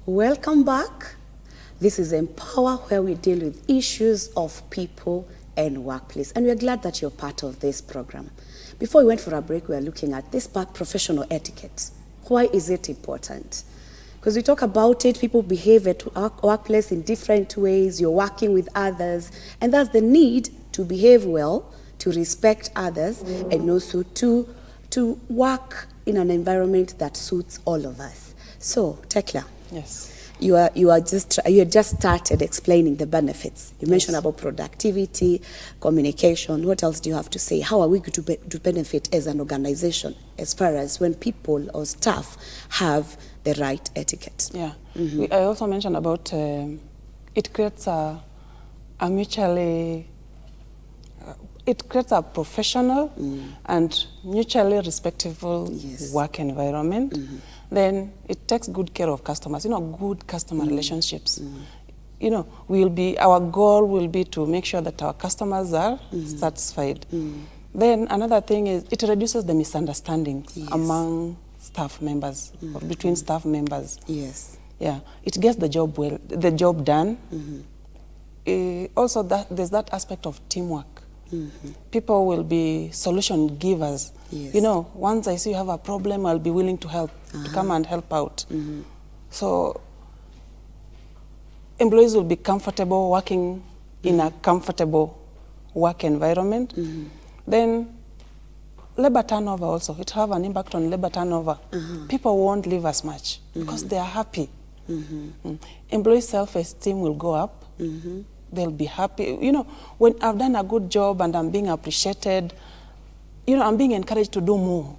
Welcome back. This is Empower, where we deal with issues of people and workplace. And we're glad that you're part of this program. Before we went for a break, we were looking at this part, professional etiquette. Why is it important? Because we talk about it, people behave at workplace in different ways, you're working with others, and that's the need to behave well, to respect others, and also to work in an environment that suits all of us. So, Tekla. Yes. You just started explaining the benefits. You mentioned about productivity, communication. What else do you have to say? How are we going to benefit as an organization as far as when people or staff have the right etiquette? Yeah. I also mentioned about it creates a mutually it creates a professional and mutually respectful work environment. Then it takes good care of customers, good customer relationships. Our goal will be to make sure that our customers are satisfied. Then another thing is it reduces the misunderstandings among staff members or between staff members. Yes. Yeah, it gets the job done. Also, there's that aspect of teamwork. People will be solution givers. Yes. Once I see you have a problem, I'll be willing to help, to come and help out. So employees will be comfortable working in a comfortable work environment. Then labor turnover also, it have an impact on labor turnover. People won't leave as much because they are happy. Employee self-esteem will go up. They'll be happy. When I've done a good job and I'm being appreciated, I'm being encouraged to do more.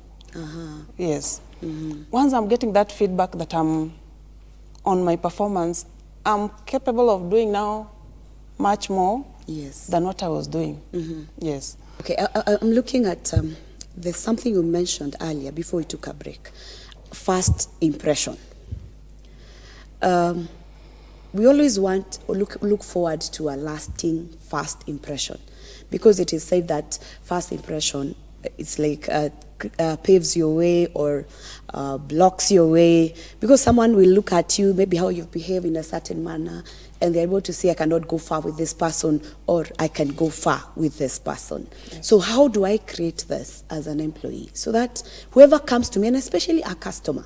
Yes. Once I'm getting that feedback that I'm on my performance, I'm capable of doing now much more than what I was doing. Yes. Okay, I'm looking at, there's something you mentioned earlier before we took a break. First impression. We always want or look forward to a lasting first impression, because it is said that first impression, it's like paves your way or blocks your way, because someone will look at you, maybe how you behave in a certain manner, and they're able to say, I cannot go far with this person, or I can go far with this person. Yes. So how do I create this as an employee so that whoever comes to me, and especially a customer,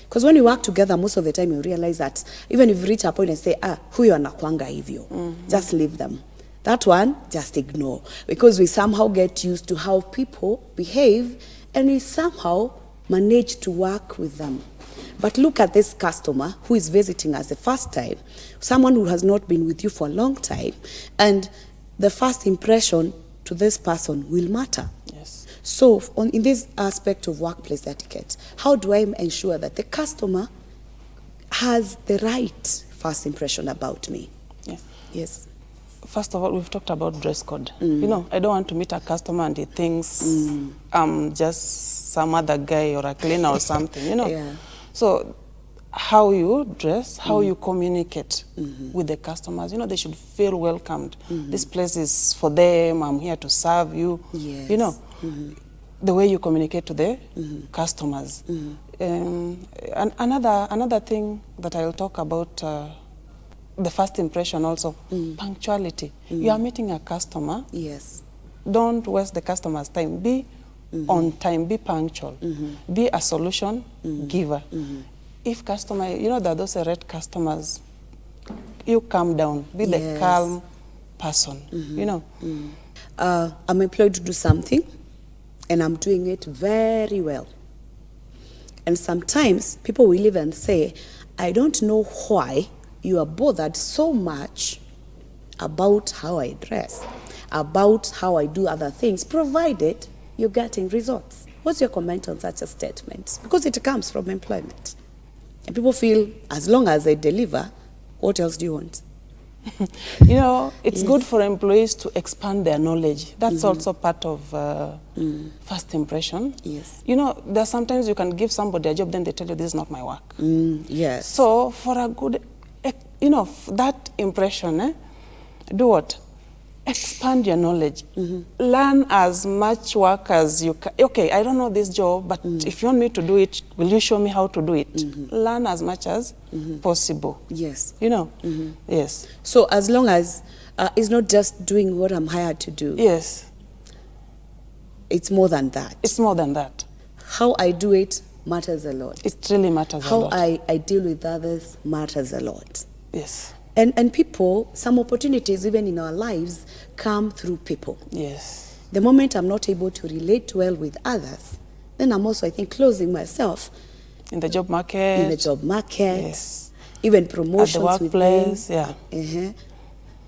because when you work together, most of the time you realize that even if you reach a point and say, huyo anakuanga hivyo, just leave them. That one, just ignore. Because we somehow get used to how people behave, and we somehow manage to work with them. But look at this customer who is visiting us the first time, someone who has not been with you for a long time, and the first impression to this person will matter. Yes. So in this aspect of workplace etiquette, how do I ensure that the customer has the right first impression about me? Yeah. Yes. First of all, we've talked about dress code. I don't want to meet a customer and he thinks I'm just some other guy or a cleaner or something, Yeah. So how you dress, how you communicate with the customers, they should feel welcomed. This place is for them, I'm here to serve you. Yes. The way you communicate to the customers. And another thing that I'll talk about, the first impression also, punctuality. You are meeting a customer. Yes. Don't waste the customer's time. Be on time, be punctual. Be a solution giver. If customer, there are those red customers, you calm down. Be the calm person, I'm employed to do something, and I'm doing it very well. And sometimes people will even say, I don't know why you are bothered so much about how I dress, about how I do other things, provided you're getting results. What's your comment on such a statement? Because it comes from employment. And people feel, as long as I deliver, what else do you want? It's good for employees to expand their knowledge. That's also part of first impression. Yes. There are sometimes you can give somebody a job, then they tell you, this is not my work. Yes. So for a good, that impression, do what? expand your knowledge. Learn as much work as you can. Okay, I don't know this job, but if you want me to do it, will you show me how to do it? Learn as much as possible. Yes. You know? Yes. So as long as it's not just doing what I'm hired to do. Yes. It's more than that. It's more than that. How I do it matters a lot. It really matters a lot. How I deal with others matters a lot. Yes. And people, some opportunities even in our lives come through people. Yes. The moment I'm not able to relate well with others, then I'm also, I think, closing myself. In the job market. In the job market. Yes. Even promotions. At the workplace, yeah.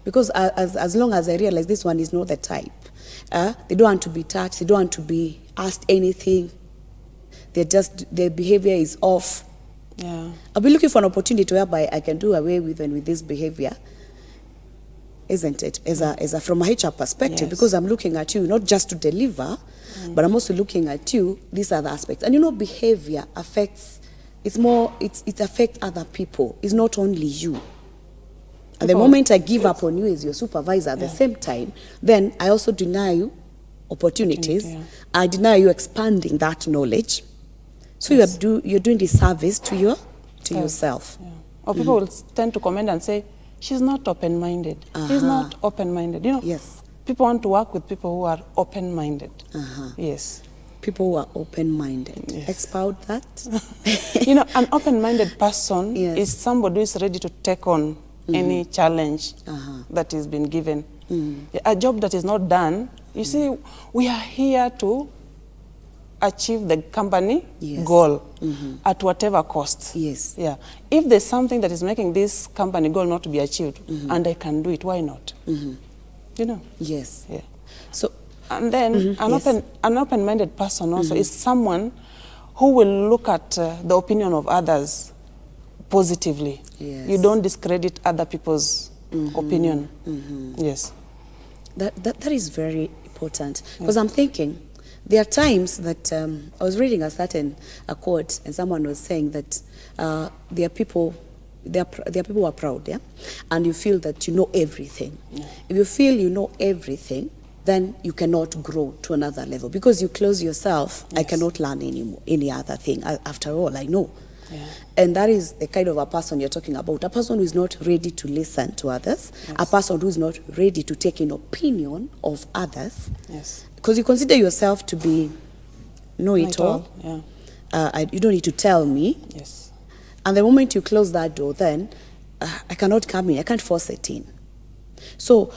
Because as long as I realize this one is not the type, they don't want to be touched, they don't want to be asked anything, their behavior is off. Yeah. I'll be looking for an opportunity whereby I can do away with this behavior, isn't it? As a from a HR perspective, Yes. because I'm looking at you not just to deliver, but I'm also looking at you, these other aspects. And you know, behavior affects, it affects other people. It's not only you. And the moment I give up on you as your supervisor at the same time, then I also deny you opportunities. Yeah. I deny you expanding that knowledge. So you're doing this service to yourself. Yeah. Or people will tend to comment and say, she's not open-minded. He's not open-minded. You know, Yes. people want to work with people who are open-minded. Yes. People who are open-minded. Yes. Expound that. You know, an open-minded person Yes. is somebody who is ready to take on any challenge that is been given. A job that is not done, you see, we are here to achieve the company goal at whatever cost. Yes. Yeah. If there's something that is making this company goal not to be achieved, and I can do it, why not? You know? Yes. Yeah. So, And then an open-minded person also is someone who will look at the opinion of others positively. Yes. You don't discredit other people's opinion. Yes. that is very important. Because I'm thinking, there are times that I was reading a quote, and someone was saying that there are people who are proud, yeah, and you feel that you know everything. If you feel you know everything, then you cannot grow to another level because you close yourself. I cannot learn any other thing. After all, I know. Yeah. And that is the kind of a person you're talking about. A person who is not ready to listen to others. A person who is not ready to take in opinion of others. Yes. Because you consider yourself to be know-it-all. Yeah. You don't need to tell me. Yes. And the moment you close that door, then I cannot come in. I can't force it in. So,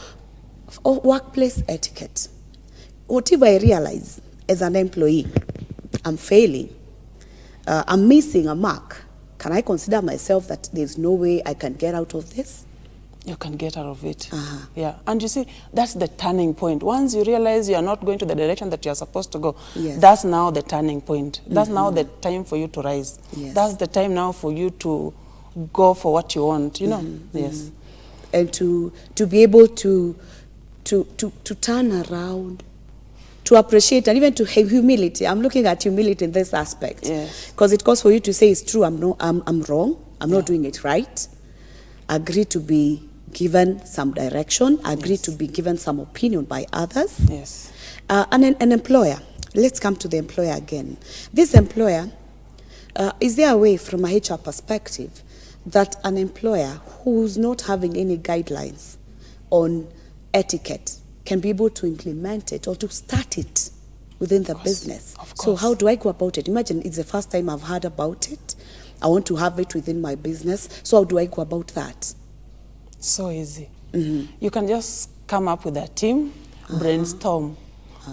workplace etiquette. Whatever I realize as an employee, I'm failing, I'm missing a mark, can I consider myself that there's no way I can get out of this? You can get out of it. Yeah. And you see, that's the turning point. Once you realize you are not going to the direction that you are supposed to go, that's now the turning point. That's now the time for you to rise. Yes. That's the time now for you to go for what you want, you know? Yes. And to be able to turn around, to appreciate, and even to have humility. I'm looking at humility in this aspect. Yes. Because it calls for you to say it's true, I'm wrong, I'm not doing it right. Agree to be given some direction, agree to be given some opinion by others. Yes. And an employer, let's come to the employer again. This employer, is there a way from a HR perspective that an employer who's not having any guidelines on etiquette can be able to implement it or to start it within the business? Of course. So how do I go about it? Imagine it's the first time I've heard about it. I want to have it within my business. So how do I go about that? So easy. You can just come up with a team, brainstorm.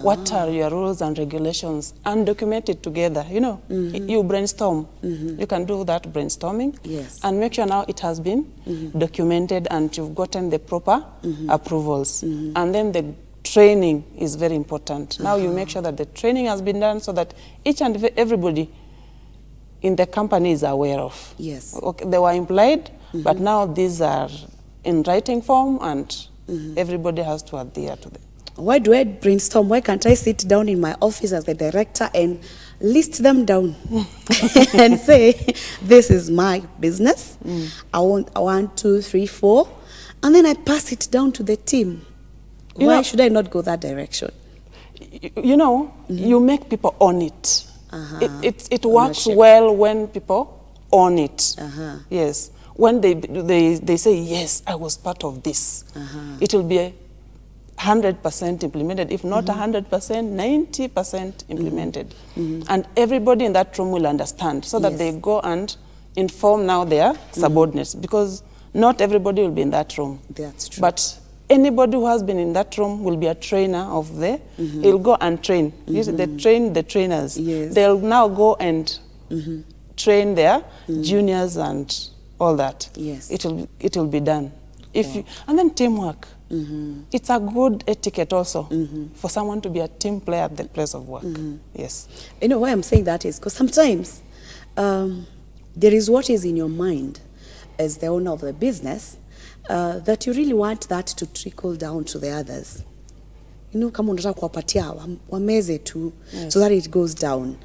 What are your rules and regulations, and document it together. You know, you brainstorm. You can do that brainstorming. Yes. And make sure now it has been documented and you've gotten the proper approvals. And then the training is very important. Now you make sure that the training has been done so that each and everybody in the company is aware of. Yes. Okay, they were implied, but now these are in writing form and everybody has to adhere to them. Why do I brainstorm? Why can't I sit down in my office as the director and list them down and say, this is my business. I want 1, 2, 3, 4. And then I pass it down to the team. Why should I not go that direction? You know, you make people own it. It works Ownership. well when people own it. Yes. When they say, yes, I was part of this, it will be 100% implemented, if not 100%, 90% implemented. And everybody in that room will understand, so that they go and inform now their subordinates, because not everybody will be in that room. That's true. But anybody who has been in that room will be a trainer of the, he'll go and train. They train the trainers. Yes. They'll now go and train their juniors and all that. Yes. It will be done. If you, and then teamwork. It's a good etiquette also for someone to be a team player at the place of work. Yes. You know why I'm saying that is because sometimes there is what is in your mind as the owner of the business that you really want that to trickle down to the others. You know, kama unataka kuwapatia wameze tu, so that it goes down.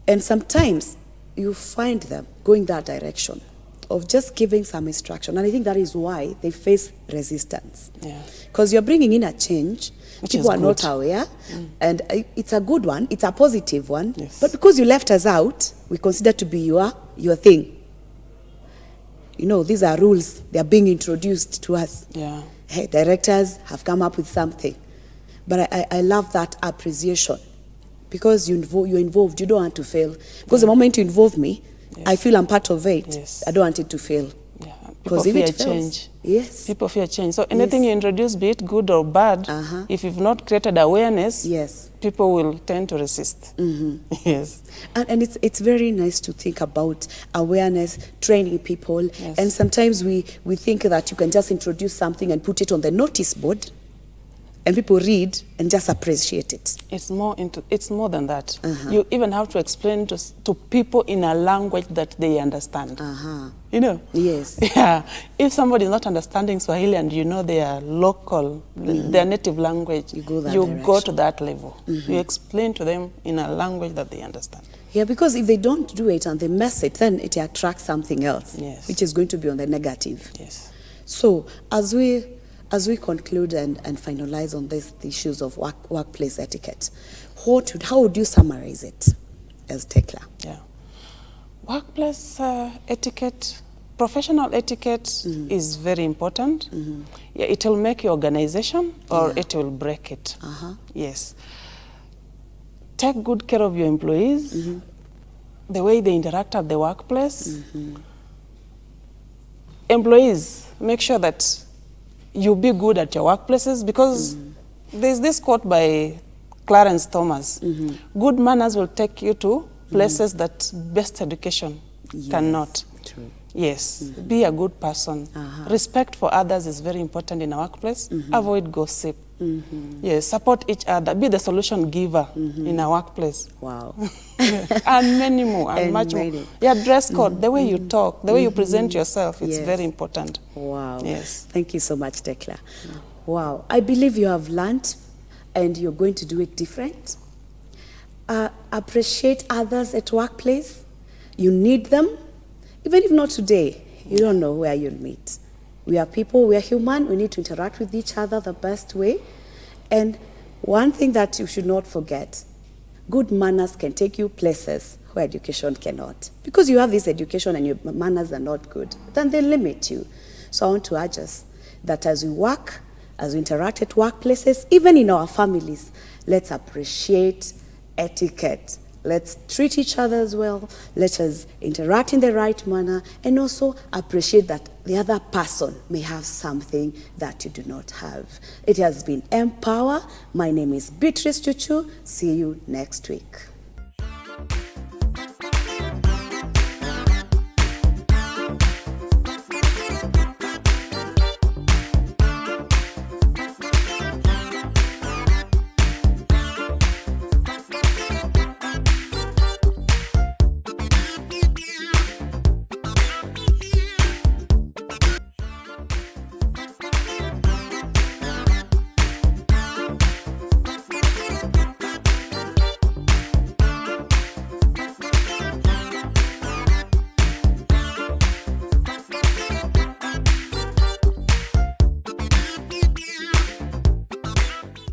And sometimes you find them going that direction of just giving some instruction. And I think that is why they face resistance. Because you're bringing in a change, people are not aware, and it's a good one, it's a positive one, but because you left us out, we consider to be your thing. You know, these are rules, they are being introduced to us. Hey, directors have come up with something. But I love that appreciation, because you're involved, you don't want to fail. Because the moment you involve me, I feel I'm part of it. I don't want it to fail. People fear change. Yes. People fear change. So anything you introduce, be it good or bad, if you've not created awareness, people will tend to resist. Yes. And it's very nice to think about awareness, training people. And sometimes we think that you can just introduce something and put it on the notice board, and people read and just appreciate it. It's more than that. You even have to explain to people in a language that they understand. You know? Yes. Yeah. If somebody is not understanding Swahili and you know their local, their native language, you go to that level. You explain to them in a language that they understand. Yeah, because if they don't do it and they mess it, then it attracts something else, which is going to be on the negative. Yes. So as we conclude and finalize on the issues of workplace etiquette, how would you summarize it as Tekla? Yeah. Workplace etiquette, professional etiquette is very important. Yeah, it will make your organization or it will break it. Yes. Take good care of your employees, the way they interact at the workplace. Employees, make sure that you be good at your workplaces, because there's this quote by Clarence Thomas, good manners will take you to places that best education cannot. True. Yes, be a good person. Respect for others is very important in a workplace. Avoid gossip. Yes, support each other. Be the solution giver in a workplace. Wow. And many more, and much more. Yeah, dress code, the way you talk, the way you present yourself, it's very important. Wow. Yes. Thank you so much, Tekla. Wow. I believe you have learned and you're going to do it different. Appreciate others at workplace. You need them. Even if not today, you don't know where you'll meet. We are people, we are human, we need to interact with each other the best way. And one thing that you should not forget, good manners can take you places where education cannot. Because you have this education and your manners are not good, then they limit you. So I want to urge us that as we work, as we interact at workplaces, even in our families, let's appreciate etiquette. Let's treat each other as well. Let us interact in the right manner, and also appreciate that the other person may have something that you do not have. It has been Empower. My name is Beatrice Chuchu. See you next week.